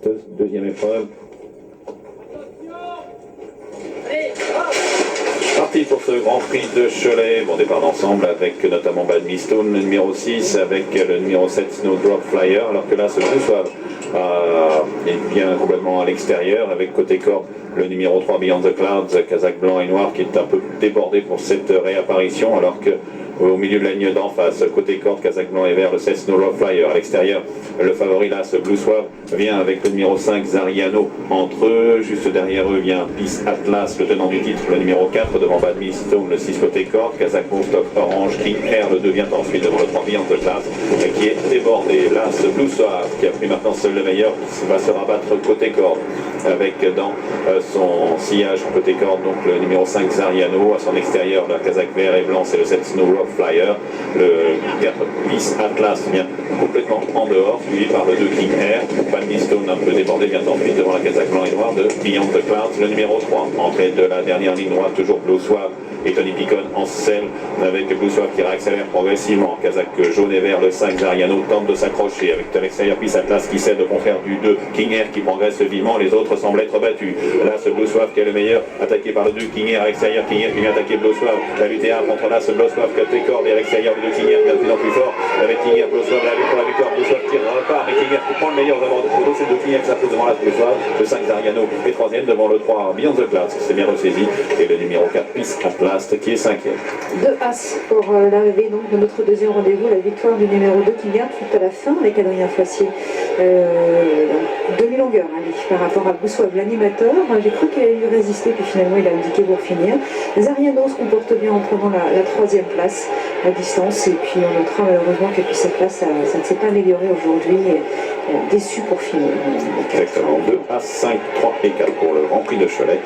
cette deuxième épreuve. Parti pour ce Grand Prix de Cholet, bon départ d'ensemble avec notamment Badminstone, le numéro 6, avec le numéro 7 Snowdrop Flyer, alors que là ce Blue est bien complètement à l'extérieur, avec côté corde le numéro 3 Beyond the Clouds, Kazakh blanc et noir, qui est un peu débordé pour cette réapparition, alors que au milieu de la ligne d'en face, côté corde, Kazakh blanc et vert, le 7 Snowdrop Flyer. À l'extérieur, le favori là, ce Blue Suave, vient avec le numéro 5 Zariano entre eux. Juste derrière eux vient Peace Atlas, le tenant du titre, le numéro 4, devant Badminstone, le 6 côté corde, Kazakh Stock Orange, King Air, le 2 vient ensuite devant le 3 Beyond the Class, qui est débordé. Là, ce Blue Suave, qui a pris maintenant seul le meilleur, va se rabattre côté corde, avec dans son sillage côté corde, donc le numéro 5 Zariano, à son extérieur, le Kazakh vert et blanc, c'est le 7 Snowdrop Flyer, le 4 Peace Atlas vient complètement en dehors, suivi par le 2 King Air, Badminstone un peu débordé, vient ensuite devant la Kazakh blanc et noir de Beyond the Clouds, le numéro 3, entrée de la dernière ligne droite, toujours Blue Suave et Tony Picon en selle, avec Blue Suave qui réaccélère progressivement. Kazakh jaune et vert, le 5 Zariano tente de s'accrocher, avec à l'extérieur Peace Atlas qui cède au contraire du 2 King Air qui progresse vivement, les autres semblent être battus. Là, ce Blue Suave qui est le meilleur, attaqué par le 2 King Air à l'extérieur, King Air qui vient attaquer Blue Suave, la lutte est un contre là, ce Blue Suave côté corde et à l'extérieur, le 2 King Air qui est de plus en plus fort, avec King Air, Blue Suave, la lutte pour la victoire, Blue Suave tire dans le part, mais King Air qui prend le meilleur devant le photo, c'est le 2 King Air qui s'impose devant la Blue Suave, le 5 Zariano est 3ème devant le 3 Beyond the Clouds qui s'est bien ressaisi, et le numéro 4 Peace Atlas qui est 5ème. Deux As pour l'arrivée donc de notre deuxième rendez-vous, la victoire du numéro 2 qui vient tout à la fin avec Adrien Foissier. Demi-longueur par rapport à Blue Suave, l'animateur. J'ai cru qu'il allait lui résister, puis finalement il a indiqué pour finir. Zariano se comporte bien en prenant la troisième place à distance, et puis on notera malheureusement que depuis cette place, ça ne s'est pas amélioré aujourd'hui. Déçu pour finir. Exactement, 2 As, 5, 3 et 4 pour le Grand Prix de Cholet.